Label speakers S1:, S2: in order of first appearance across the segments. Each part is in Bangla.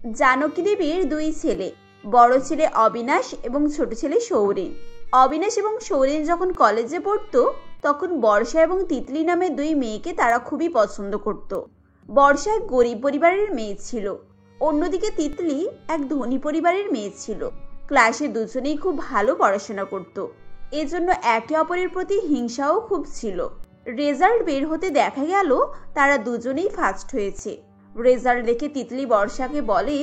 S1: জানকী দেবীর দুই ছেলে, বড় ছেলে অবিনাশ এবং ছোট ছেলে সৌরেন। অবিনাশ এবং সৌরেন যখন কলেজে পড়তো তখন বর্ষা এবং তিতলি নামে দুই মেয়েকে তারা খুবই পছন্দ করত। বর্ষা এক গরিব পরিবারের মেয়ে ছিল, অন্যদিকে তিতলি এক ধনী পরিবারের মেয়ে ছিল। ক্লাসে দুজনেই খুব ভালো পড়াশোনা করত, এজন্য একে অপরের প্রতি হিংসাও খুব ছিল। রেজাল্ট বের হতে দেখা গেল তারা দুজনেই ফার্স্ট হয়েছে। রেজাল্ট দেখে তিতলি বর্ষাকে বলে,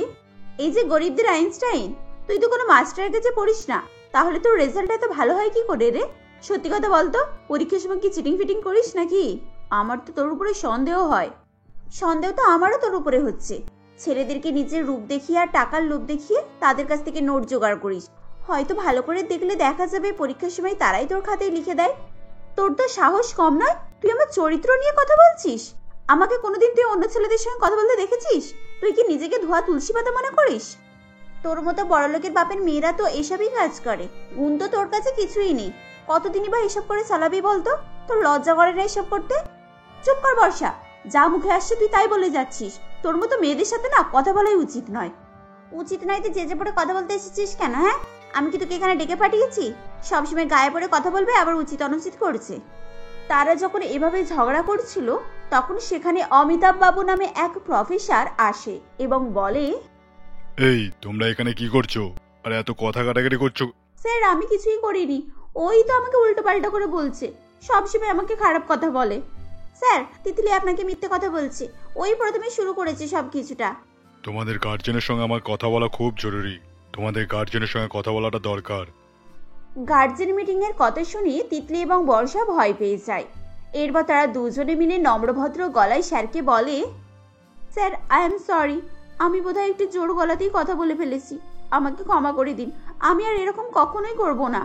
S1: এই যে গরিবদের আইনস্টাইন, তুই তো কোনো মাস্টারের কাছে পড়িস না, তাহলে তোর রেজাল্ট এত ভালো হয় কি করে রে? সত্যি কথা বলতো, পরীক্ষার সময় কি চিটিং ফিটিং করিস নাকি? আমার তো তোর উপরে সন্দেহ হয়। সন্দেহ তো আমারও তোর উপরে হচ্ছে। ছেলেদেরকে নিজের রূপ দেখিয়ে আর টাকার লোভ দেখিয়ে তাদের কাছ থেকে নোট জোগাড় করিস। হয়তো ভালো করে দেখলে দেখা যাবে পরীক্ষার সময় তারাই তোর খাতায় লিখে দেয়। তোর তো সাহস কম নয়, তুই আমার চরিত্র নিয়ে কথা বলছিস। আমাকে কোনোদিন তুই অন্য ছেলেদের সঙ্গে কথা বলতে দেখেছিস? তুই কি নিজেকে ধোয়া তুলসী পাতা মনে করিস? তোর মতো বড়লোকের বাপের মেয়েরা তো এসবই কাজ করে। গুণ তো তোর কাছে কিছুই নেই। কতদিনই বা এসব করে চালাবি বলতো? তোর লজ্জা করে না এসব করতে? চুপ কর বর্ষা, যা মুখে আসছে তুই তাই বলে যাচ্ছিস। তোর মতো মেয়েদের সাথে না কথা বলাই উচিত নয়। উচিত নয় তুই যে পড়ে কথা বলতে এসেছিস কেন? হ্যাঁ, আমি কি তোকে এখানে ডেকে পাঠিয়েছি? সবসময় গায়ে পড়ে কথা বলবে, আবার উচিত অনুচিত করছে। তারা যখন এভাবে ঝগড়া করছিল তখন সেখানে অমিতাভ বাবু নামে এক প্রফেসর আসে এবং বলে,
S2: এই তোমরা এখানে কি করছো আর এত কথা কাটাকাটি করছো?
S1: স্যার আমি কিছুই করিনি, ওই তো আমাকে উল্টো পাল্টা করে বলছে, সবসময় আমাকে খারাপ কথা বলে। স্যার তিতলি আপনাকে মিথ্যে কথা বলছে, ওই প্রথমে শুরু করেছে সবকিছুটা।
S2: তোমাদের গার্জেনের সঙ্গে আমার কথা বলা খুব জরুরি, তোমাদের গার্জেনের সঙ্গে কথা বলাটা দরকার।
S1: গার্জেন মিটিং এর কথা শুনে তিতলি এবং বর্ষা ভয় পেয়ে যায়। এরপর তারা দুজনে মিলে নম্রভদ্র গলায় স্যারকে বলে, স্যার আই এম সরি, আমি বোধহয় একটু জোর গলাতেই কথা বলে ফেলেছি, আমাকে ক্ষমা করে দিন, আমি আর এরকম কখনোই করব না।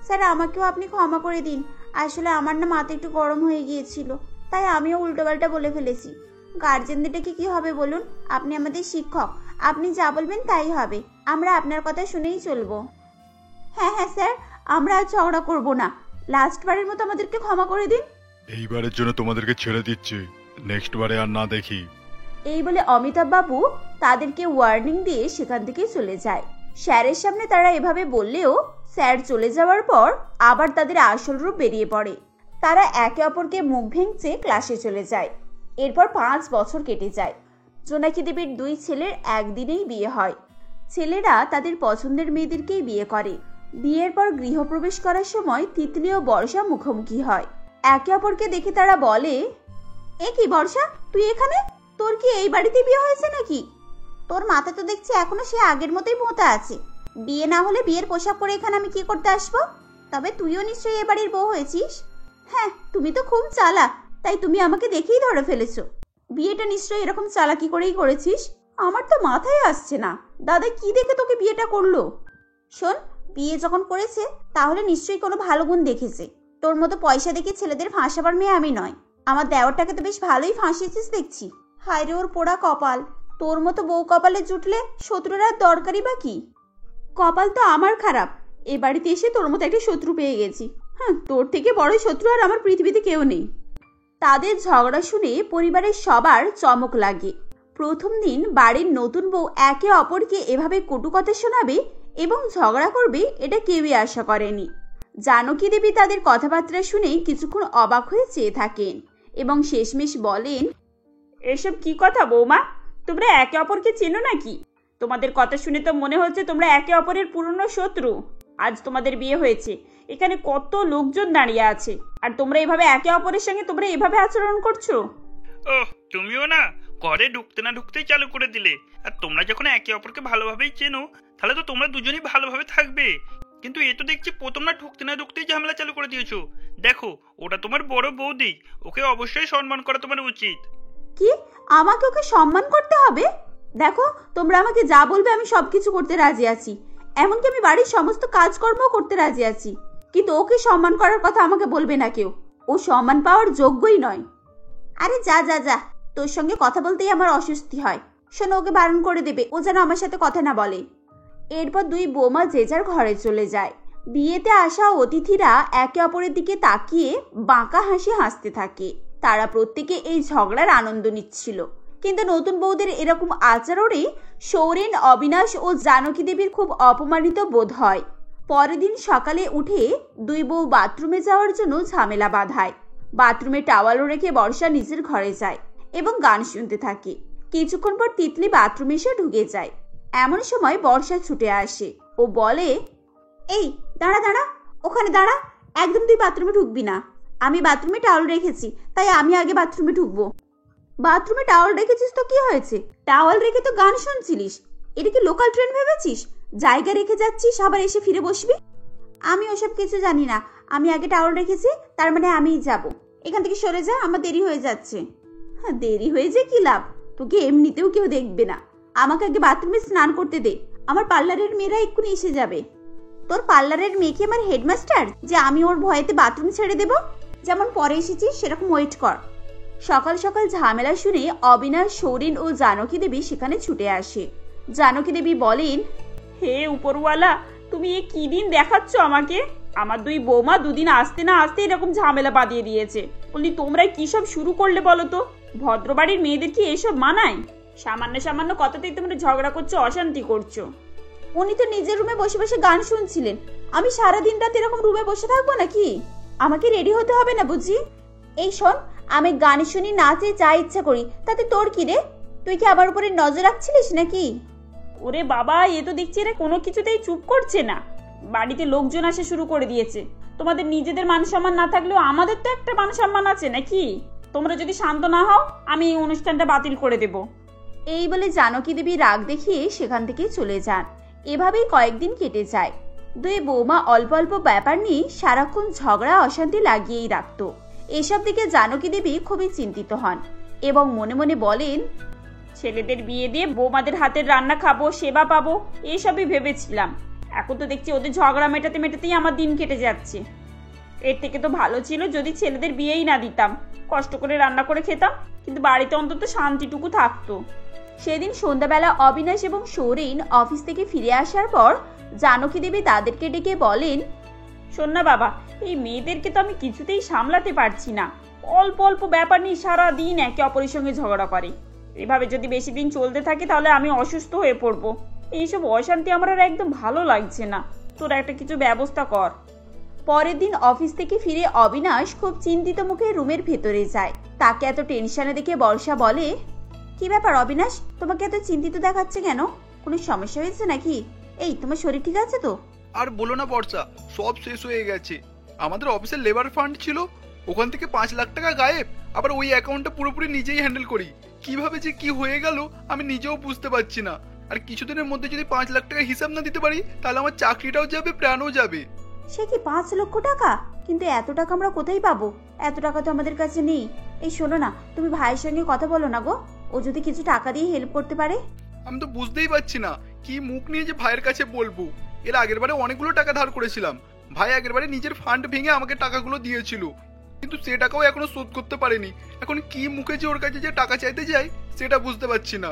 S1: স্যার আমাকেও আপনি ক্ষমা করে দিন, আসলে আমার না মাথা একটু গরম হয়ে গিয়েছিল, তাই আমিও উল্টোপাল্টা বলে ফেলেছি। গার্জেনদের ডেকে কি হবে বলুন? আপনি আমাদের শিক্ষক, আপনি যা বলবেন তাই হবে, আমরা আপনার কথা শুনেই চলবো। হ্যাঁ হ্যাঁ স্যার, আমরা আর ঝগড়া করব না, লাস্ট বারের মতো আমাদেরকে ক্ষমা করে দিন।
S2: এইবারের জন্য তোমাদেরকে ছেড়ে দিচ্ছি, নেক্সট বারে আর না দেখি।
S1: এই বলে অমিতাভ বাবু তাদেরকে ওয়ার্নিং দিয়ে সেখান থেকে চলে যায়। স্যারের সামনে তারা এভাবে বললেও স্যার চলে যাওয়ার পর আবার তাদের আসল রূপ বেরিয়ে পড়ে। তারা একে অপরকে মুখ ভেঙচে ক্লাসে চলে যায়। এরপর 5 বছর কেটে যায়। জোনাকি দেবীর দুই ছেলের একদিনেই বিয়ে হয়। ছেলেরা তাদের পছন্দের মেয়েদেরকেই বিয়ে করে। বিয়ের পর গৃহপ্রবেশ করার সময় তিতলি ও বর্ষা মুখোমুখি হয়। একে অপরকে দেখে তারা বলে, এ কি বর্ষা, তুই এখানে? তোর কি এই বাড়িতে বিয়ে হয়েছে নাকি? তোর মাথা তো দেখছি এখনো সে আগের মতোই মোটা আছে। বিয়ে না হলে বিয়ের পোশাক পরে এখানে আমি কি করতে আসবো? তবে তুইও নিশ্চয়ই এ বাড়ির বউ হয়েছিস। হ্যাঁ, তুমি তো খুব চালাক, তাই তুমি আমাকে দেখেই ধরে ফেলেছো। বিয়েটা নিশ্চয়ই এরকম চালাকি করেই করেছিস। আমার তো মাথায় আসছে না, দাদা কি দেখে তোকে বিয়েটা করলো? শোন, বিয়ে যখন করেছে তাহলে নিশ্চয়ই কোনো ভালো গুণ দেখেছে। তোর মতো পয়সা দেখে ছেলেদের ফাঁসাবার মেয়ে আমি নয়। আমার দেওরটাকে তো বেশ ভালোই ফাঁসিয়েছিস দেখছি। হায় রে ওর পোড়া কপাল, তোর মতো বউ কপালে জুটলে শত্রুরা দরকারই বা কি? কপাল তো আমার খারাপ, এ বাড়িতে এসে তোর মতো একটা শত্রু পেয়ে গেছি। হ্যাঁ, তোর থেকে বড় শত্রু আর আমার পৃথিবীতে কেউ নেই। তাদের ঝগড়া শুনে পরিবারের সবার চমক লাগে। প্রথম দিন বাড়ির নতুন বউ একে অপরকে এভাবে কটু কথা শোনাবে এবং ঝগড়া করবে, এটা কেউই আশা করেনি। জানকী দেবী তাদের কথাবার্তা শুনে কিছুক্ষণ অবাক হয়ে চেয়ে থাকেন এবং শেষমেশ বলেন, এসব কি কথা বৌমা, তোমরা একে অপরকে চেনো নাকি? তোমাদের কথা শুনে তো মনে হচ্ছে তোমরা একে অপরের পুরনো শত্রু। আজ তোমাদের বিয়ে হয়েছে, এখানে কত লোকজন দাঁড়িয়ে আছে, আর তোমরা এভাবে একে অপরের সঙ্গে তোমরা এভাবে আচরণ করছো।
S3: ওহ, তুমিও না ঘরে ঢুকতে না ঢুকতেই চালু করে দিলে। আর তোমরা যখন একে অপরকে ভালোভাবেই চেনো তাহলে তো তোমরা দুজনেই ভালোভাবে থাকবে। কিন্তু এ তো দেখছি প্রথম না ঢুকতেই ঝামেলা চালু করে দিয়েছো। দেখো, ওটা তোমার বড় বৌদি, ওকে অবশ্যই সম্মান করা তোমার উচিত।
S1: কি, আমাকে ওকে সম্মান করতে হবে? দেখো, তোমরা আমাকে যা বলবে আমি সবকিছু করতে রাজি আছি, এমনকি আমি বাড়ির সমস্ত কাজকর্মও করতে রাজি আছি, কিন্তু ওকে সম্মান করার কথা আমাকে বলবে না কেউ। ও সম্মান পাওয়ার যোগ্যই নয়। আরে যা যা যা, তোর সঙ্গে কথা বলতেই আমার অস্বস্তি হয়। শোনো, ওকে বারণ করে দেবে, ও যেন আমার সাথে কথা না বলে। এরপর দুই বৌমা যে যার ঘরে চলে যায়। বিয়েতে আসা অতিথিরা একে অপরের দিকে তাকিয়ে বাঁকা হাসি হাসতে থাকে। তারা প্রত্যেকে এই ঝগড়ার আনন্দ নিচ্ছিল। কিন্তু নতুন বউদের এরকম আচরণে সৌরেন, অবিনাশ ও জানকী দেবীর খুব অপমানিত বোধ হয়। পরের দিন সকালে উঠে দুই বউ বাথরুমে যাওয়ার জন্য ঝামেলা বাঁধায়। বাথরুমে টাওয়ালও রেখে বর্ষা নিজের ঘরে যায় এবং গান শুনতে থাকে। কিছুক্ষণ পর তিতলি বাথরুমে এসে ঢুকে যায়। এমন সময় বর্ষা ছুটে আসে ও বলে, এই দাঁড়া দাঁড়া, ওখানে দাঁড়া, একদম তুই বাথরুমে ঢুকবি না। আমি বাথরুমে টাওয়াল রেখেছি, তাই আমি আগে বাথরুমে ঢুকবো। বাথরুমে টাওয়াল রেখেছিস তো কি হয়েছে? টাওয়াল রেখে তো গান শুনছিলিস। এটা কি লোকাল ট্রেন ভেবেছিস? জায়গা রেখে যাচ্ছিস, আবার এসে ফিরে বসবি? আমি ওসব কিছু জানি না। আমি আগে টাওয়াল রেখেছি, তার মানে আমিই যাব। এখান থেকে সরে যা, আমার দেরি হয়ে যাচ্ছে। হ্যাঁ, দেরি হয়ে যায় কি লাভ? তোকে এমনিতেও কেউ দেখবে না। আমাকে আগে বাথরুমে স্নান করতে দে, আমার পার্লারের মেয়েরা এক্ষুনি এসে যাবে। তোর পার্লারের মেয়েকে আমার হেডমাস্টার যে আমি ওর ভয়েতে বাথরুম ছেড়ে দেব? যেমন পরে এসেছিস সেরকম ওয়েট কর। সকাল সকাল ঝামেলা শুনে অবিনাশ, সৌরেন ও জানকী দেবী সেখানে ছুটে আসে। জানকী দেবী বলেন, হে উপরওয়ালা, তুমি এ কি দিন দেখাচ্ছ আমাকে? আমার দুই বৌমা দুদিন আসতে না আসতে এরকম ঝামেলা বাঁধিয়ে দিয়েছে। বলি তোমরা কি সব শুরু করলে বলো তো? ভদ্রবাড়ির মেয়েদের কি এসব মানায়? সামান্য সামান্য কথাতেই তোমরা ঝগড়া করছো, অশান্তি করছো। উনি তো নিজের রুমে বসে বসে গান শুনছিলেন। আমি সারাদিন রাত এরকম রুমে বসে থাকবো নাকি? আমাকে রেডি হতে হবে না বুঝি? এই শোন, আমি গান শুনি, নাচে, যা ইচ্ছা করি, তাতে তোর কি রে? তুই কি আমার উপরে নজর রাখছিলিস নাকি? ওরে বাবা, এ তো দেখছি এরা কোনো কিছুতেই চুপ করছে না। বাড়িতে লোকজন আসা শুরু করে দিয়েছে। তোমাদের নিজেদের মান সম্মান না থাকলেও আমাদের তো একটা মান সম্মান আছে নাকি? তোমরা যদি শান্ত না হও, আমি এই অনুষ্ঠানটা বাতিল করে দেব। এই বলে জানকী দেবী রাগ দেখিয়ে সেখান থেকে চলে যান। এভাবেই কয়েকদিন কেটে যায়। দুই বৌমা অল্প অল্প ব্যাপার নিয়ে সারাক্ষণ ঝগড়া অশান্তি লাগিয়েই রাখত। এসব দিকে জানকী দেবী খুবই চিন্তিত হন এবং মনে মনে বলেন, ছেলেদের বিয়ে দিয়ে বৌমাদের হাতের রান্না খাবো, সেবা পাবো, এসবই ভেবেছিলাম। এখন তো দেখছি ওদের ঝগড়া মেটাতে মেটাতেই আমার দিন কেটে যাচ্ছে। এর থেকে তো ভালো ছিল যদি ছেলেদের বিয়েই না দিতাম, কষ্ট করে রান্না করে খেতাম, কিন্তু বাড়িতে অন্তত শান্তিটুকু থাকতো। সেদিন সন্ধ্যাবেলা অবিনাশ এবং সৌরেন অফিস থেকে ফিরে আসার পর জানকী দেবী তাদেরকে ডেকে বলেন, শোন না বাবা, এই মেয়েদেরকে তো আমি কিছুতেই সামলাতে পারছি না। অল্প অল্প ব্যাপার নিয়ে সারাদিন একে অপরের সঙ্গে ঝগড়া করে। এভাবে যদি বেশি দিন চলতে থাকে তাহলে আমি অসুস্থ হয়ে পড়বো। এইসব অশান্তি আমার আর একদম ভালো লাগছে না। তোরা একটা কিছু ব্যবস্থা কর। পরের দিন অফিস থেকে ফিরে অবিনাশ খুব চিন্তিত মুখে রুমের ভেতরে যায়। তাকে এত টেনশনে দেখে বর্ষা বলে, কি ব্যাপার অবিনাশ, তোমাকে এত চিন্তিত দেখাচ্ছে কেন? কোনো সমস্যা হয়েছে নাকি? এই, তোমার শরীর ঠিক আছে তো?
S4: আর বলো না বর্ষা, সব শেষ হয়ে গেছে। আমাদের অফিসের লেবার ফান্ড ছিল, ওখান থেকে 5 লাখ টাকা গায়েব। আবার ওই অ্যাকাউন্টটা পুরোপুরি নিজেই হ্যান্ডেল করি। কিভাবে যে কি হয়ে গেল আমি নিজেও বুঝতে পারছি না। আর কিছুদিনের মধ্যে যদি 5 লাখ টাকা হিসাব না দিতে পারি তাহলে আমার চাকরিটাও যাবে, প্রাণও যাবে।
S1: সে কি 5 লক্ষ টাকা? কিন্তু এত টাকা আমরা কোথায় পাবো? এত টাকা তো আমাদের কাছে নেই। এই শোনো না, তুমি ভাইয়ের সঙ্গে কথা বলো না গো, ও যদি কিছু টাকা দিয়ে হেল্প করতে পারে।
S4: আমি তো বুঝতেই পারছি না কি মুখ নিয়ে যে ভাইয়ের কাছে বলবো। এর আগের বারে অনেকগুলো টাকা ধার করেছিলাম। ভাই আগের বারে নিজের ফান্ড ভেঙে আমাকে টাকাগুলো দিয়েছিল, কিন্তু সে টাকাও এখনো শোধ করতে পারেনি। এখন কি মুখে যে ওর কাছে যে টাকা চাইতে যাই সেটা বুঝতে পারছি না।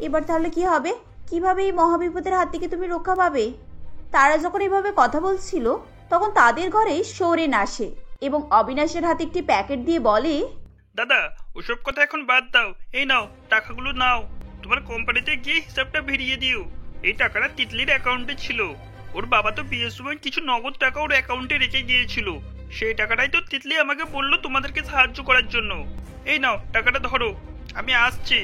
S1: এবার তাহলে কি হবে? কিভাবে এই মহাবিপদের হাত থেকে তুমি রক্ষা পাবে? তারা যখন এভাবে কথা বলছিল তখন তাদের ঘরে সৌরেন আসে এবং অবিনাশের হাতে একটি প্যাকেট দিয়ে বলে,
S3: দাদা, ওসব কথা এখন বাদ দাও। এই নাও, টাকাগুলো নাও। তোমার কোম্পানিতে গিয়ে হিসাবটা ভেরিয়ে দিও। এই টাকাটা তিতলির অ্যাকাউন্টে ছিল। ওর বাবা তো বিয়ের সময় কিছু নগদ টাকা ওর অ্যাকাউন্টে রেখে গিয়েছিল। সেই টাকাটাই তো তিতলি আমাকে বললো তোমাদেরকে সাহায্য করার জন্য। এই নাও, টাকাটা ধরো, আমি আসছি।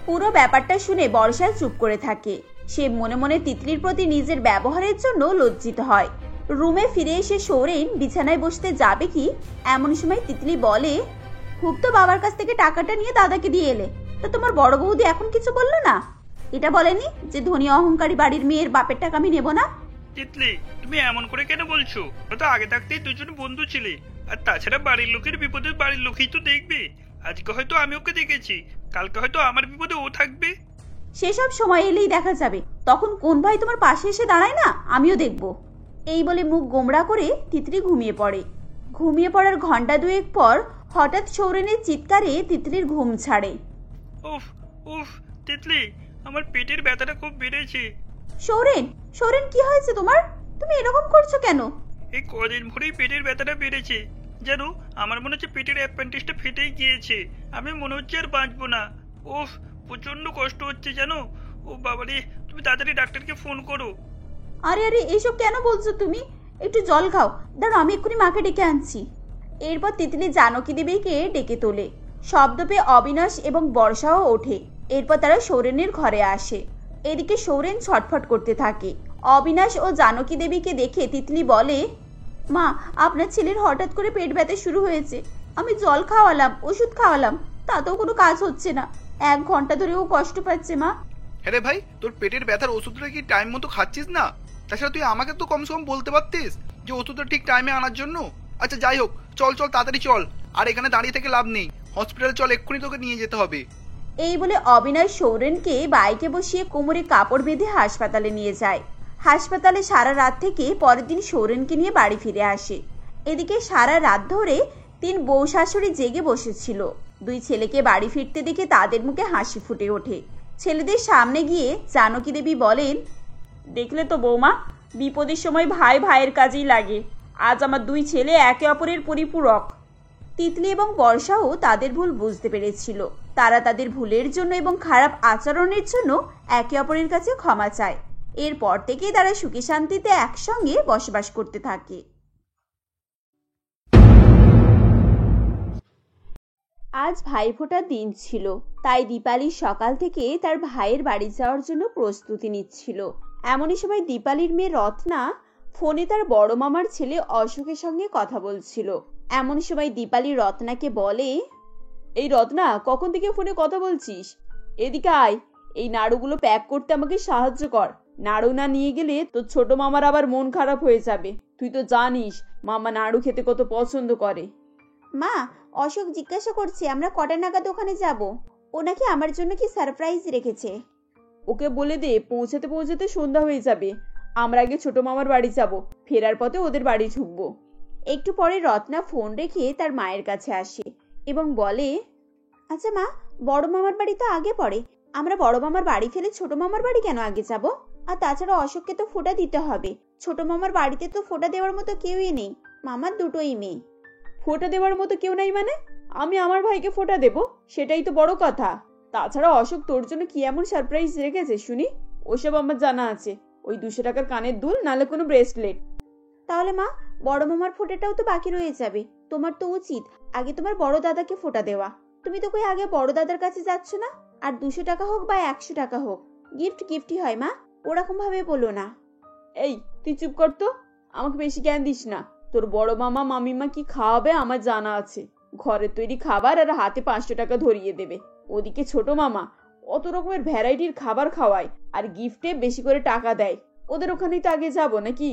S1: পুরো ব্যাপারটা শুনে বর্ষা চুপ করে থাকে। সে মনে মনে তিতলির প্রতি নিজের ব্যবহারের জন্য লজ্জিত হয়। রুমে ফিরে এসে সৌরেন বিছানায় বসতে যাবে কি এমন সময় তিতলি বলে, খুব তো বাবার কাছ থেকে টাকাটা নিয়ে দাদাকে দিয়ে এলে, তো তোমার বড় বৌদি এখন কিছু বললো না? এটা বলেনি যে ধনী অহংকারী বাড়ির মেয়ের বাপের টাকা আমি নেব না?
S3: তিতলি, তুমি এমন করে কেন বলছো? ও তো আগে থাকতেই দুজন বন্ধু ছিলে। আর তাছাড়া বাড়ির লোকের বিপদে বাড়ির লোকই তো দেখবে। আজকে হয়তো আমি ওকে দেখেছি, কালকে হয়তো আমার বিপদে ও থাকবে।
S1: সেসব সময় এলেই দেখা যাবে। তখন কোন ভাই তোমার পাশে এসে দাঁড়ায় না, আমিও দেখব। এই বলে মুখ গোমড়া করে তিতলি ঘুমিয়ে পড়ে। ঘুমিয়ে পড়ার ঘন্টা দুয়েক পর হঠাৎ সৌরেনের চিৎকারে তিতলির ঘুম ছাড়ে।
S3: উফ উফ, তিতলি, আমার পেটের ব্যথাটা খুব বেড়েছে।
S1: সৌরেন, সৌরেন, কি হয়েছে তোমার? তুমি এরকম করছো কেন?
S3: এই কদিন ভরেই পেটের ব্যথাটা বেড়েছে। জানো, আমার মনে হচ্ছে পেটের অ্যাপেন্ডিক্সটা ফেটেই গিয়েছে। আমি মনে হচ্ছে আর বাঁচবো না। ওফ, প্রচন্ড কষ্ট হচ্ছে জানো। ও বাবারে, তুমি তাড়াতাড়ি ডাক্তারকে ফোন করো।
S1: আরে আরে এসব কেন বলছো তুমি? একটু জল খাও, দাঁড়াও আমি এক্ষুনি মাকে ডেকে আনছি। এরপর তিতলি জানকী দেবীকে ডেকে তোলে। শব্দ পেয়ে অবিনাশ এবং বর্ষাও ওঠে। এরপর তারা সৌরেনের ঘরে আসে। এদিকে সৌরেন ছটফট করতে থাকে। অবিনাশ ও জানকী দেবীকে দেখে তিতলি বলে, মা আপনার ছেলের হঠাৎ করে পেট ব্যথা শুরু হয়েছে। আমি জল খাওয়ালাম, ওষুধ খাওয়ালাম, তাতেও কোনো কাজ হচ্ছে না। 1 ঘন্টা ধরে ও কষ্ট পাচ্ছে মা।
S4: হ্যাঁ রে ভাই, তোর পেটের ব্যথার ওষুধটা কি টাইম মতো খাচ্ছিস না? তাছাড়া তুই আমাকে তো কমসে কম বলতে পারতিস যে ওষুধটা ঠিক টাইমে আনার জন্য। আচ্ছা যাই হোক, চল চল তাড়াতাড়ি চল। আর এখানে দাঁড়িয়ে থেকে লাভ নেই, হসপিটালে চল, এক্ষুনি তোকে নিয়ে যেতে হবে।
S1: এই বলে অবিনাশ সৌরেনকে বাইকে বসিয়ে কোমরে কাপড় বেঁধে হাসপাতালে নিয়ে যায়। হাসপাতালে সারা রাত থেকে পরের দিন সৌরেনকে নিয়ে বাড়ি ফিরে আসে। এদিকে সারা রাত ধরে 3 বউ শাশুড়ি জেগে বসেছিল। 2 ছেলেকে বাড়ি ফিরতে দেখে তাদের মুখে হাসি ফুটে ওঠে। ছেলেদের সামনে গিয়ে জানকী দেবী বলেন, দেখলে তো বৌমা, বিপদের সময় ভাই ভাইয়ের কাজেই লাগে। আজ আমার 2 ছেলে একে অপরের পরিপূরক। তিতলি এবং বর্ষাও তাদের ভুল বুঝতে পেরেছিল। তারা তাদের ভুলের জন্য এবং খারাপ আচরণের জন্য একে অপরের কাছে ক্ষমা চায়। এরপর থেকেই তারা সুখে শান্তিতে একসঙ্গে বসবাস করতে থাকে। আজ ভাইফোঁটার দিন ছিল, তাই দীপালি সকাল থেকে তার ভাইয়ের বাড়ি যাওয়ার জন্য প্রস্তুতি নিচ্ছিল। এমনই সময় দীপালির মেয়ে রত্না ফোনে তার বড় মামার ছেলে অশোকের সঙ্গে কথা বলছিল। এমন সময় দীপালি রত্নাকে বলে, এই রত্না, কখন থেকে ফোনে কথা বলছিস? এদিকে আয়, এই নাড়ুগুলো প্যাক করতে আমাকে সাহায্য কর। নাড়ু না নিয়ে গেলে তোর ছোট মামার আবার মন খারাপ হয়ে যাবে। তুই তো জানিস মামা নাড়ু খেতে কত পছন্দ করে। মা, অশোক জিজ্ঞাসা করছে আমরা কটা নাগাদ ওখানে যাব। ও নাকি আমার জন্য কি সারপ্রাইজ রেখেছে। ওকে বলে দে পৌঁছাতে পৌঁছাতে সন্ধ্যা হয়ে যাবে। আমরা আগে ছোট মামার বাড়ি যাব, ফেরার পথে ওদের বাড়ি ঢুকবো। একটু পরে রত্না ফোন রেখে তার মায়ের কাছে আসে এবং বলে, আচ্ছা মা, বড় মামার বাড়ি তো আগে পড়ে। আমরা বড় মামার বাড়ি ফেলে ছোট মামার বাড়ি কেন আগে যাব? আর তাছাড়া অশোককে তো ফোঁটা দিতে হবে। ছোট মামার বাড়িতে তো ফোঁটা দেওয়ার মতো কেউই নেই, মামার 2টোই মেয়ে। ফোঁটা দেওয়ার মতো কেউ নাই মানে? আমি আমার ভাইকে ফোঁটা দেব, সেটাই তো বড় কথা। তাছাড়া অশোক তোর জন্য কি এমন সারপ্রাইজ রেখেছে শুনি? ওসব আমার জানা আছে। ওই 200 টাকার কানের দুল, নালে কোনো ব্রেসলেট। তাহলে মা, বড় মামার ফোঁটাটাও তো বাকি রয়ে যাবে। তোমার তো উচিত আগে তোমার বড় দাদাকে ফোঁটা দেওয়া। তুমি তো কই আগে বড় দাদার কাছে যাচ্ছ না? আর 200 টাকা হোক বা 100 টাকা হোক, গিফট গিফটই হয় মা, ওরকম ভাবে বলো না। এই তুই চুপ কর তো, আমাকে বেশি জ্ঞান দিস না। তোর বড় মামা মামিমা কি খাওয়াবে আমার জানা আছে। ঘরের তৈরি খাবার আর হাতে 500 টাকা ধরিয়ে দেবে। ওদিকে ছোট মামা অত রকমের ভ্যারাইটির খাবার খাওয়ায় আর গিফটে বেশি করে টাকা দেয়। ওদের ওখানেই তো আগে যাবো নাকি?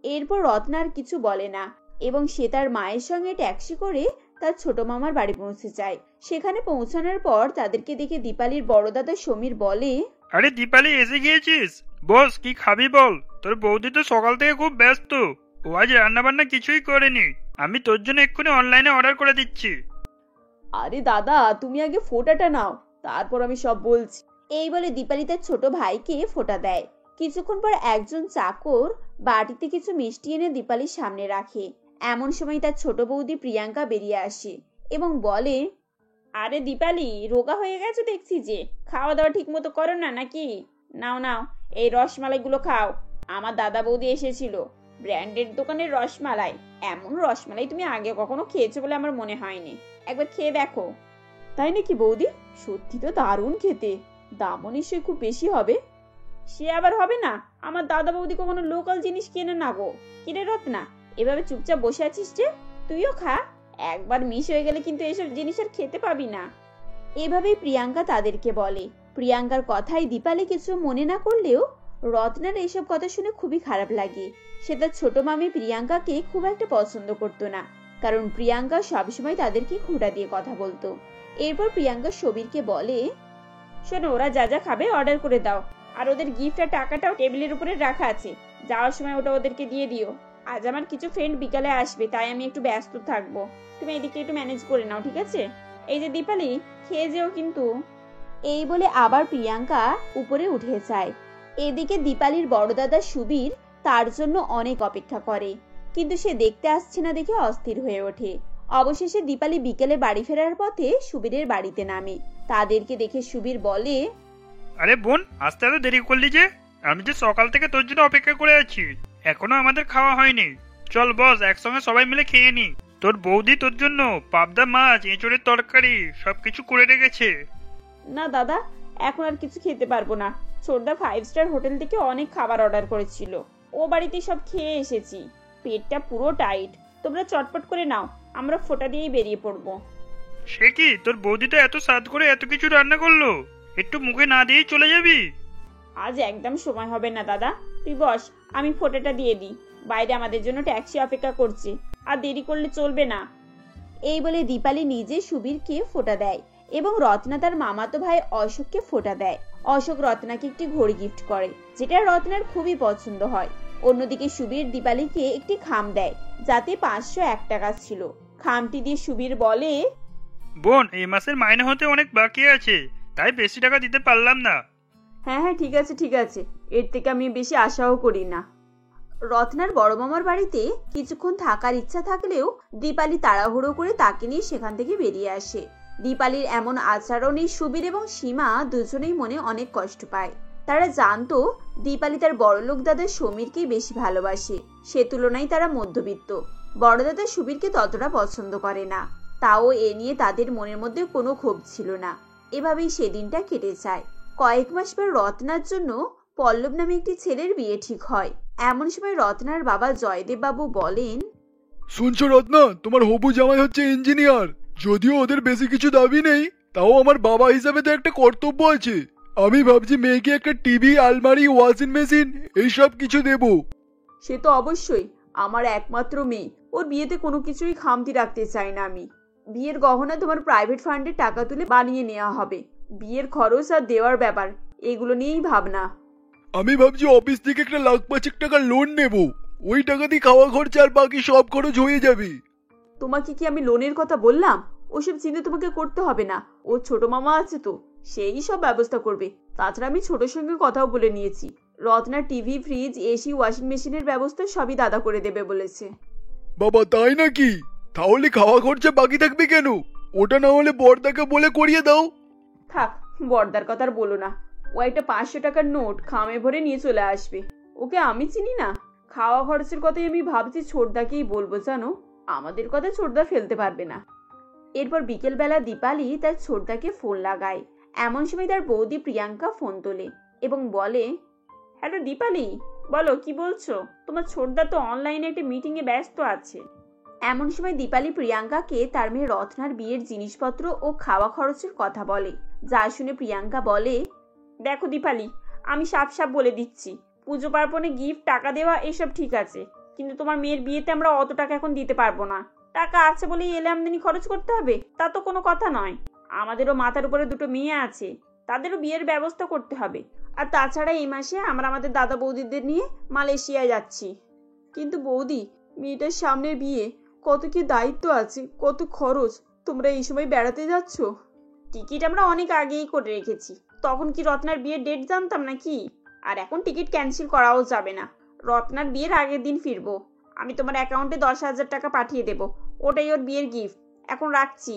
S1: এরপর রত্নার কিছু বলে না এবং সে তার মায়ের সঙ্গে ট্যাক্সি করে তার ছোট মামার বাড়ি পৌঁছে যায়। সেখানে পৌঁছানোর পর তাদেরকে দেখে দীপালির বড় দাদা সমীর বলে,
S3: আরে দীপালি, এসে গিয়েছিস? বস, কি খাবি বল? তোর বৌদি তো সকাল থেকে খুব ব্যস্ত, ও আজ রান্না বান্না কিছুই করেনি। আমি তোর জন্য এক্ষুনি অনলাইনে অর্ডার করে দিচ্ছি।
S1: আরে দাদা, তুমি আগে ফোঁটাটা নাও, তারপর আমি সব বলছি। এই বলে দীপালি তার ছোট ভাইকে ফোঁটা দেয়। কিছুক্ষণ পর একজন চাকর বাটিতে কিছু মিষ্টি এনে দীপালির সামনে রাখে। এমন সময় তার ছোট বৌদি প্রিয়াঙ্কা বেরিয়ে আসে এবং বলে, আরে দীপালি, রোগা হয়ে গেছে দেখছি যে, খাওয়া দাওয়া ঠিক মতো করো না নাকি? নাও নাও, এই রসমালাইগুলো খাও। আমার দাদা বৌদি এসেছিল, ব্র্যান্ডেড দোকানের রসমালাই। এমন রসমালাই তুমি আগে কখনো খেয়েছো বলে আমার মনে হয়নি, একবার খেয়ে দেখো। তাই নাকি বৌদি? সত্যি তো দারুণ খেতে। দামও নিশ্চয়ই খুব বেশি হবে। সে আবার হবে না, আমার দাদা বৌদি কখনো লোকাল জিনিস কেনে না গো। কিরে রত্না, এভাবে চুপচাপ বসে আছিস যে? তুইও খা, একবার মিস হয়ে গেলে কিন্তু এসব জিনিস আর খেতে পাবি না। এভাবেই প্রিয়াঙ্কা তাদেরকে বলে। প্রিয়াঙ্কার কথাই দীপালি কিছু মনে না করলেও রত্নার এইসব কথা শুনে খুবই খারাপ লাগে। সে তার ছোট মামি প্রিয়াঙ্কাকে খুব একটা পছন্দ করতো না, কারণ প্রিয়াঙ্কা সবসময় তাদেরকে খোঁটা দিয়ে কথা বলতো। এরপর প্রিয়াঙ্কা সমীরকে বলে, শোনো, ওরা যা যা খাবে অর্ডার করে দাও, আর ওদের গিফট আর টাকাটাও টেবিলের উপরে রাখা আছে, যাওয়ার সময় ওটা ওদেরকে দিয়ে দিও। আজ আমার কিছু ফ্রেন্ড বিকালে আসবে, তাই আমি একটু ব্যস্ত থাকবো। তুমি এদিকে একটু ম্যানেজ করে নাও, ঠিক আছে? এই যে দীপালি, খেয়ে যেও কিন্তু। এই বলে আবার প্রিয়াঙ্কা উপরে উঠে যায়। এদিকে দীপালির বড় দাদা সুবীর তার জন্য অনেক অপেক্ষা করে, কিন্তু সে দেখতে আসছে না দেখে অস্থির হয়ে ওঠে। অবশেষে দীপালি বিকেলে বাড়ি ফেরার পথে সুবীরের বাড়িতে নামে। তাদেরকে দেখে সুবীর বলে,
S3: আরে বোন, আসতে এত দেরি করলি যে? আমি যে সকাল থেকে তোর জন্য অপেক্ষা করে আছি, এখনো আমাদের খাওয়া হয়নি। চল বস, একসঙ্গে সবাই মিলে খেয়ে নি। তোর বৌদি তোর জন্য পাবদা মাছ, এঁচড়ের তরকারি সবকিছু করে রেখেছে।
S1: না দাদা, এখন আর কিছু খেতে পারবো না। ছোটদা 5 স্টার হোটেল থেকে অনেক খাবার অর্ডার করেছিল, ও বাড়িতে সব খেয়ে এসেছি। পেটটা পুরো টাইট। তোমরা চটপট করে নাও, আমরা ফোঁটা দিয়েই বেরিয়ে পড়বো।
S3: সে কি, তোর বৌদি তো এত স্বাদ করে এত কিছু রান্না করলো, একটু মুখে না দিয়েই চলে যাবি?
S1: আজ একদম সময় হবে না দাদা, তুই বস, আমি ফোঁটাটা দিয়ে দিই। বাইরে আমাদের জন্য ট্যাক্সি অপেক্ষা করছে, আর দেরি করলে চলবে না। এই বলে দীপালি নিজে সুবীরকে ফোঁটা দেয় এবং রত্না তার মামাতো ভাই অশোককে ফোঁটা দেয়। অশোক রত্নাকে একটি ঘড়ি গিফট করে, যেটা রত্নার খুবই পছন্দ হয়। অন্যদিকে সুবীর দীপালিকে একটি খাম দেয়, যাতে 501 টাকা ছিল। খামটি দিয়ে সুবীর বলে,
S3: বোন, এই মাসের মাইনে হতে অনেক বাকি আছে, তাই বেশি টাকা দিতে পারলাম না।
S1: হ্যাঁ হ্যাঁ, ঠিক আছে ঠিক আছে, এর থেকে আমি বেশি আশাও করি না। রত্নার বড় মামার বাড়িতে কিছুক্ষণ থাকার ইচ্ছা থাকলেও দীপালি তাড়াহুড়ো করে তাকে নিয়ে সেখান থেকে বেরিয়ে আসে। দীপালির এমন আচরণে সুবীর এবং সীমা দুজনেই মনে অনেক কষ্ট পায়। তারা জানতো দীপালি তার বড়লোক দাদা সমীরকেই বেশি ভালোবাসে, সে তুলনায় তারা মধ্যবিত্ত। বড় দাদা সুবীরকে ততটা পছন্দ করে না, তাও এ নিয়ে তাদের মনের মধ্যে কোনো ক্ষোভ ছিল না। এভাবেই সেদিনটা কেটে যায়। কয়েক মাস পর রত্নার জন্য পল্লব নামে একটি ছেলের বিয়ে ঠিক হয়। এমন সময় রত্নার বাবা জয়দেব বাবু বলেন,
S4: শুনছো রত্না, তোমার হবু জামাই হচ্ছে ইঞ্জিনিয়ার। যদিও ওদের বেশি কিছু দাবি নেই, তাও আমার বাবা হিসাবে তো একটা কর্তব্য আছে। আমি ভাবছি মেয়েকে একটা টিভি, আলমারি, ওয়াশিং মেশিন এইসব কিছু দেব।
S1: সে তো অবশ্যই, আমার একমাত্র মেয়ে, ওর বিয়েতে কোনো কিছুই খামতি রাখতে চাই না আমি। বিয়ের গহনা তোমার প্রাইভেট ফান্ডে টাকা তুলে বানিয়ে নেওয়া হবে। বিয়ের খরচ আর দেওয়ার ব্যাপার, এগুলো নিয়েই ভাবনা।
S4: আমি ভাবছি অফিস থেকে একটা 1,05,000 টাকা লোন নেব, ওই টাকা দিয়ে খাওয়া খরচা আর বাকি সব খরচ হয়ে যাবে।
S1: তোমাকে কি আমি লোনের কথা বললাম? ওসব চিন্তা তোমাকে করতে হবে না, ও ছোট মামা আছে তো, সেই সব ব্যবস্থা করবে। তাছাড়া আমি ছোটর সঙ্গে কথাও বলে নিয়েছি, রত্নার টিভি, ফ্রিজ, এসি, ওয়াশিং মেশিনের ব্যবস্থা সবই দাদা করে দেবে বলেছে।
S4: বাবা, তাই নাকি? তাহলে খাওয়া খরচা বাকি থাকবে কেন? ওটা না হলে বড়দাকে বলে করিয়ে দাও।
S1: থাক, বর্দার কথা আর বলো না। ও একটা 500 টাকার নোট খামে ভরে নিয়ে চলে আসবে। ওকে আমি চিনি না। খাওয়া খরচের কথাই আমি ভাবছি ছোটদাকেই বলবো, জানো, আমাদের কথা ছোটদা ফেলতে পারবে না। এরপর বিকেলবেলা দীপালি তার ছোটদাকে ফোন লাগায়। এমন সময় তার বৌদি প্রিয়াঙ্কা ফোন তোলে এবং বলে, হ্যালো দীপালি, বলো কি বলছো? তোমার ছোটদা তো অনলাইনে একটা মিটিংয়ে ব্যস্ত আছে। এমন সময় দীপালি প্রিয়াঙ্কাকে তার মেয়ে রত্নার বিয়ের জিনিসপত্র ও খাওয়া খরচের কথা বলে, যা শুনে প্রিয়াঙ্কা বলে, দেখো দীপালি, আমি সাফ সাফ বলে দিচ্ছি, পুজো পার্বণে গিফট, টাকা দেওয়া এসব ঠিক আছে, কিন্তু তোমার মেয়ের বিয়েতে আমরা অত টাকা এখন দিতে পারবো না। টাকা আছে বলেই এলে আমদানি খরচ করতে হবে, তা তো কোনো কথা নয়। আমাদেরও মাথার উপরে 2টো মেয়ে আছে, তাদেরও বিয়ের ব্যবস্থা করতে হবে। আর তাছাড়া এই মাসে আমরা আমাদের দাদা বৌদিদের নিয়ে মালয়েশিয়ায় যাচ্ছি। কিন্তু বৌদি, মেয়েটার সামনের বিয়ে, কত কি দায়িত্ব আছে, কত খরচ। তোমরা এই সময় বেড়াতে যাচ্ছ? টিকিট আমরা অনেক আগেই করে রেখেছি, তখন কি রত্নার বিয়ের ডেট জানতাম নাকি? আর এখন টিকিট ক্যান্সেল করাও যাবে না। রত্নার বিয়ের আগের দিন ফিরবো। আমি তোমার অ্যাকাউন্টে 10,000 টাকা পাঠিয়ে দেবো, ওটাই ওর বিয়ের গিফট। এখন রাখছি।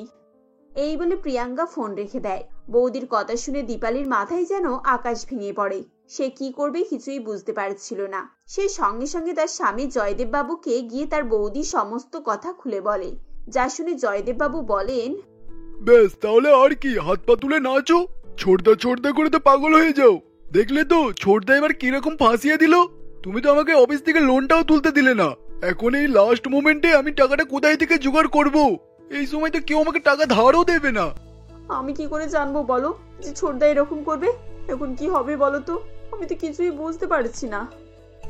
S1: এই বলে প্রিয়াঙ্কা ফোন রেখে দেয়। বৌদির কথা শুনে দীপালির মাথায় যেন আকাশ ভেঙে পড়ে। সে কি করবে কিছুই বুঝতে পারছিল না। সে সঙ্গে সঙ্গে তার স্বামী জয়দেব বাবুকে গিয়ে তার বৌদি সমস্ত কথা খুলে বলে, যা শুনে জয়দেব বাবু বলেন,
S4: বেশ, তাহলে আর কি, হাত পা তুলে নাচো, ছোটদা ছোটদা করে তো পাগল হয়ে যাও। দেখলে তো ছোটদা এবার কিরকম ফাঁসিয়ে দিল। তুমি তো আমাকে অফিস থেকে লোনটাও তুলতে দিলে না। এখন এই লাস্ট মোমেন্টে আমি টাকাটা কোথায় থেকে জোগাড় করব? এই সময় তো কেউ আমাকে টাকা ধারও দেবে না।
S1: আমি কি করে জানবো বলো যে ছোটদা এরকম করবে? এখন কি হবে বলো তো, আমি তো কিছুই বুঝতে পারছি না।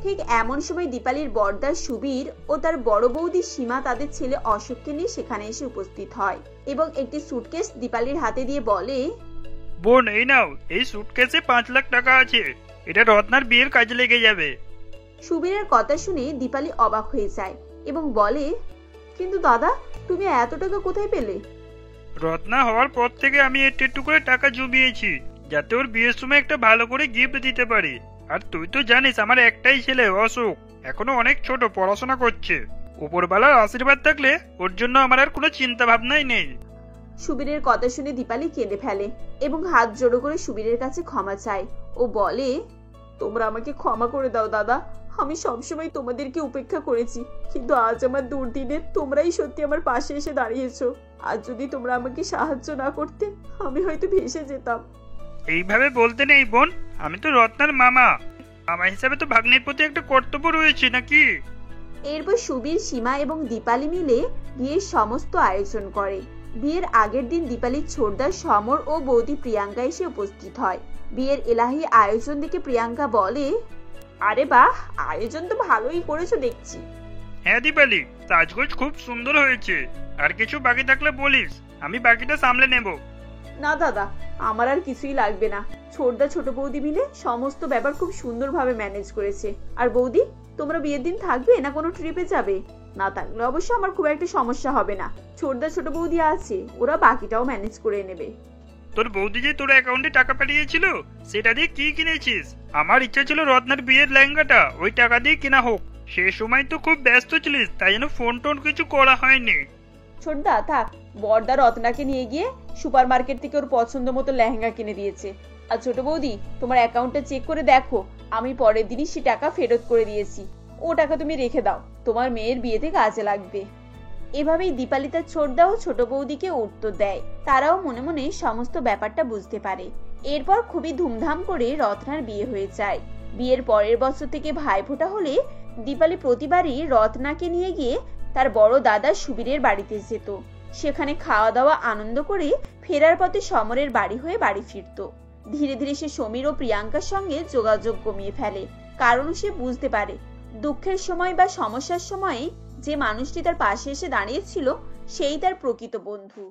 S1: ঠিক এমন সময় দীপালির বড়দা সুবীর ও তার বড় বৌদি সীমা তাদের ছেলে অশোককে নিয়ে সেখানে এসে উপস্থিত হয় এবং একটি সুটকেস দীপালির হাতে দিয়ে বলে,
S3: বোন, এই নাও, এই সুটকেসে 5 লাখ টাকা আছে, এটা রত্নার বিয়ের কাজে লেগে যাবে।
S1: সুবীরের কথা শুনে দীপালি অবাক হয়ে যায় এবং বলে, কিন্তু দাদা, তুমি এত টাকা কোথায় পেলে?
S3: রত্না হওয়ার পর থেকে আমি একটু একটু করে টাকা জমিয়েছি, যাতে ওর বিয়ের সময় একটা ভালো করে গিফট দিতে পারি। আর তুই তো জানিস আমার একটাই ছেলে অশোক, এখনো অনেক ছোট, পড়াশোনা করছে। ও উপরওয়ালার আশীর্বাদ থাকলে ওর জন্য আমার আর কোনো চিন্তা ভাবনাই নেই।
S1: সুবীরের কথা শুনে দীপালি কেঁদে ফেলে এবং হাত জোড়ো করে সুবীরের কাছে ক্ষমা চায় ও বলে, তোমরা আমাকে ক্ষমা করে দাও দাদা, আমি সবসময় তোমাদেরকে উপেক্ষা করেছি, কিন্তু আজ আমার দুর্দিনে তোমরাই সত্যি আমার পাশে এসে দাঁড়িয়েছো। আর যদি তোমরা আমাকে সাহায্য না করতে আমি হয়তো ভেসে যেতাম।
S3: এইভাবে বলতে নেই বোন, আমি তো রত্নার মামা, মামা হিসাবে তো ভাগ্নের প্রতি একটা কর্তব্য রয়েছে নাকি।
S1: এরপর সুবীর, সীমা এবং দীপালি মিলে বিয়ের সমস্ত আয়োজন করে। বিয়ের আগের দিন দীপালির ছোটদা সমর ও বৌদি প্রিয়াঙ্কা এসে উপস্থিত হয়। বিয়ের এলাহি আয়োজন দেখে প্রিয়াঙ্কা বলে, আরে বাহ, আয়োজন তো ভালোই করেছো দেখছি।
S3: হ্যাঁ দীপালি, সাজগোজ খুব সুন্দর হয়েছে। আর কিছু বাকি থাকলে বলিস, আমি বাকিটা সামলে নেব।
S1: না দাদা, আমার আর কিছুই লাগবে না। ছোটদা ছোট বৌদি মিলে সমস্ত ব্যাপার খুব সুন্দরভাবে ম্যানেজ করেছে। আর বৌদি, তোমরা বিয়ের দিন থাকবে না কোনো ট্রিপে যাবে? না থাকলে অবশ্য আমার খুব একটা সমস্যা হবে না, ছোটদা ছোট বৌদি আছে, ওরা বাকিটাও ম্যানেজ করে নেবে।
S3: তোর বৌদি যে তোর অ্যাকাউন্টে টাকা পাঠিয়েছিল, সেটা দিয়ে কি কিনেছিস? আমার ইচ্ছা ছিল রত্নার বিয়ের লেহেঙ্গাটা ওই টাকা দিয়ে কেনা হোক। সে সময় তো খুব ব্যস্ত ছিলিস, তাই জন্য ফোন টোন কিছু করা হয়নি।
S1: ছোটদা থাক, বড়দা রত্নাকে নিয়ে গিয়ে সুপার মার্কেট থেকে ওর পছন্দ মতো লেহেঙ্গা কিনে দিয়েছে। আর ছোট বৌদি, তোমার অ্যাকাউন্টটা চেক করে দেখো, আমি পরের দিনই সে টাকা ফেরত করে দিয়েছি। ও টাকা তুমি রেখে দাও, তোমার মেয়ের বিয়েতে কাজে লাগবে। এভাবেই দীপালি তার ছোটদা ও ছোট বৌদিকে উত্তর দেয়। তারাও মনে মনে সমস্ত ব্যাপারটা বুঝতে পারে। এরপর খুবই ধুমধাম করে রত্নার বিয়ে হয়ে যায়। বিয়ের পরের বছর থেকে ভাইফোঁটা হলে দীপালি প্রতিবারই রত্নাকে নিয়ে গিয়ে তার বড় দাদা সুবীরের বাড়িতে যেত। সেখানে খাওয়া দাওয়া আনন্দ করে ফেরার পথে সমরের বাড়ি হয়ে বাড়ি ফিরত। ধীরে ধীরে সে সমীর ও প্রিয়াঙ্কার সঙ্গে যোগাযোগ কমিয়ে ফেলে, কারণ সে বুঝতে পারে দুঃখের সময় বা সমস্যার সময়ে যে মানুষটি তার পাশে এসে দাঁড়িয়েছিল সেই তার প্রকৃত বন্ধু।